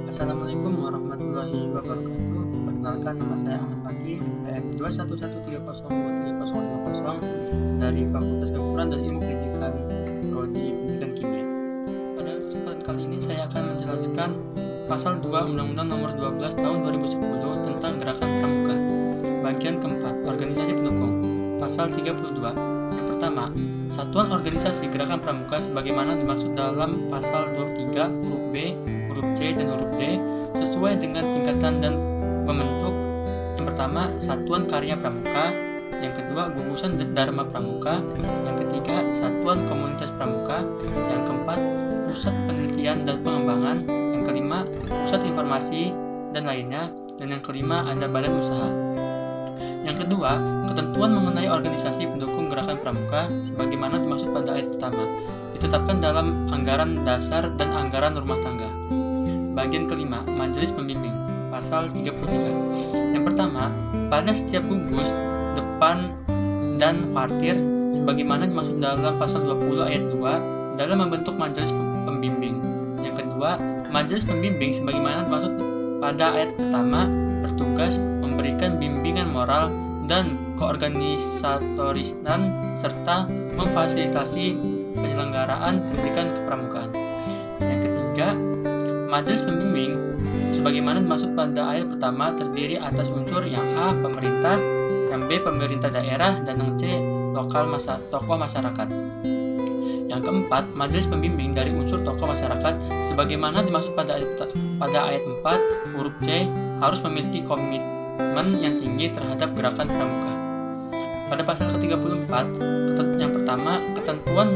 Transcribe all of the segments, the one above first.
Assalamualaikum warahmatullahi wabarakatuh. Perkenalkan, nama saya Ahmad Pagi, NPM 21130230050 dari Fakultas Kedokteran dan Ilmu Pendidikan Prodi Pendidikan Kimia. Pada kesempatan kali ini saya akan menjelaskan Pasal 2 Undang-Undang Nomor 12 Tahun 2010 tentang Gerakan Pramuka. Bagian keempat, Organisasi Pendukung. Pasal 32. Yang pertama, Satuan Organisasi Gerakan Pramuka sebagaimana dimaksud dalam Pasal 23 huruf B, huruf C, dan huruf D sesuai dengan tingkatan dan pembentuk. Yang pertama, Satuan Karya Pramuka. Yang kedua, Gugusan Dharma Pramuka. Yang ketiga, Satuan Komunitas Pramuka. Yang keempat, Pusat Penelitian dan Pengembangan. Yang kelima, Pusat Informasi dan lainnya. Dan yang kelima, ada Badan Usaha. Yang kedua, ketentuan mengenai organisasi pendukung gerakan pramuka sebagaimana dimaksud pada ayat pertama ditetapkan dalam anggaran dasar dan anggaran rumah tangga. Bagian kelima, Majelis Pembimbing. Pasal 33. Yang pertama, pada setiap gugus, depan, dan parkir sebagaimana dimaksud dalam Pasal 20 ayat 2 dalam membentuk Majelis Pembimbing. Yang kedua, Majelis Pembimbing sebagaimana dimaksud pada ayat pertama bertugas memberikan bimbingan moral dan keorganisatoristan serta memfasilitasi penyelenggaraan pendidikan kepramukaan. Yang ketiga, Majelis Pembimbing sebagaimana dimaksud pada ayat pertama terdiri atas unsur yang A. Pemerintah, yang B. Pemerintah daerah, dan yang C. Tokoh masyarakat. Yang keempat, Majelis Pembimbing dari unsur tokoh masyarakat sebagaimana dimaksud pada ayat 4 huruf C harus memiliki komitmen yang tinggi terhadap gerakan pramuka. Pada pasal ke-34, yang pertama, ketentuan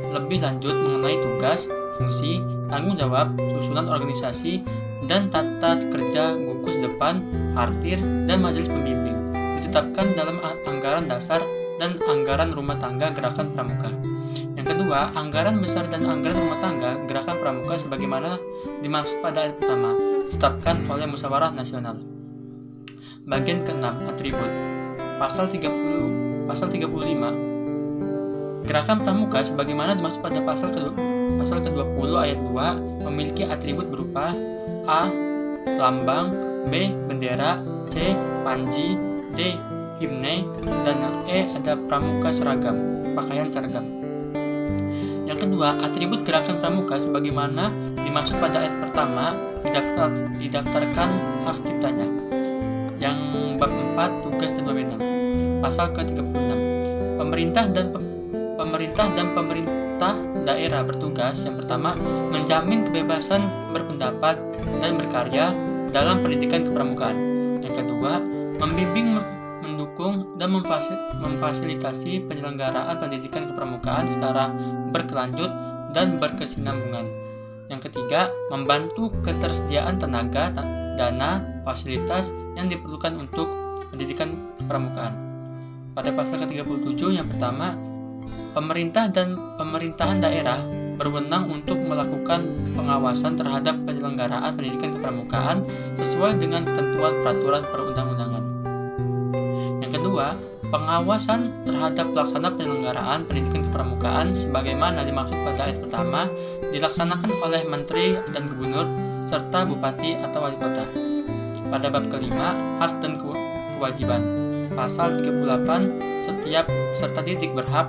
lebih lanjut mengenai tugas, fungsi, tanggung jawab, susunan organisasi, dan tata kerja gugus depan, partir, dan majelis pembimbing ditetapkan dalam anggaran dasar dan anggaran rumah tangga gerakan pramuka. Yang kedua, anggaran besar dan anggaran rumah tangga gerakan pramuka sebagaimana dimaksud pada ayat pertama ditetapkan oleh Musyawarah Nasional. Bagian ke-6, atribut. Pasal 35. Gerakan pramuka sebagaimana dimaksud pada pasal ke-20 ayat 2 memiliki atribut berupa A. Lambang, B. Bendera, C. Panji, D. Himne, dan yang E ada pramuka seragam, pakaian seragam. Yang kedua, atribut gerakan pramuka sebagaimana dimaksud pada ayat pertama didaftarkan hak ciptanya. Yang bab 4, tugas dan wewenang. Pasal ke-36. Pemerintah dan pemerintah daerah bertugas yang pertama menjamin kebebasan berpendapat dan berkarya dalam pendidikan kepramukaan. Yang kedua, membimbing, mendukung, dan memfasilitasi penyelenggaraan pendidikan kepramukaan secara berkelanjut dan berkesinambungan. Yang ketiga, membantu ketersediaan tenaga, dana, fasilitas yang diperlukan untuk pendidikan kepramukaan. Pada pasal ke-37 yang pertama, pemerintah dan pemerintahan daerah berwenang untuk melakukan pengawasan terhadap penyelenggaraan pendidikan kepramukaan sesuai dengan ketentuan peraturan perundang-undangan. Yang kedua, pengawasan terhadap pelaksana penyelenggaraan pendidikan kepramukaan sebagaimana dimaksud pada ayat pertama dilaksanakan oleh menteri dan gubernur serta bupati atau wali kota. Pada bab kelima, hak dan kewajiban. Pasal 38, setiap peserta didik berhak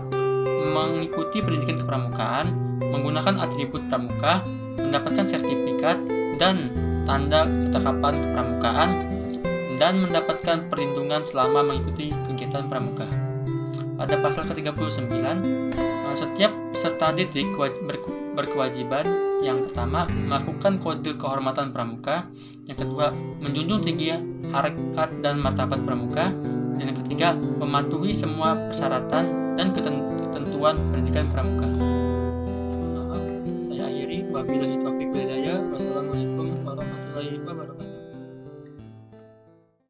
mengikuti pendidikan kepramukaan, menggunakan atribut pramuka, mendapatkan sertifikat dan tanda ketetapan kepramukaan, dan mendapatkan perlindungan selama mengikuti kegiatan pramuka. Pada pasal ke-39, setiap peserta didik berkewajiban yang pertama melakukan kode kehormatan pramuka, yang kedua menjunjung tinggi harkat dan martabat pramuka, dan yang ketiga mematuhi semua persyaratan dan ketentuan pendidikan pramuka. Maaf, saya akhiri. Wabillahi taufiq wal hidayah. Wassalamualaikum warahmatullahi wabarakatuh.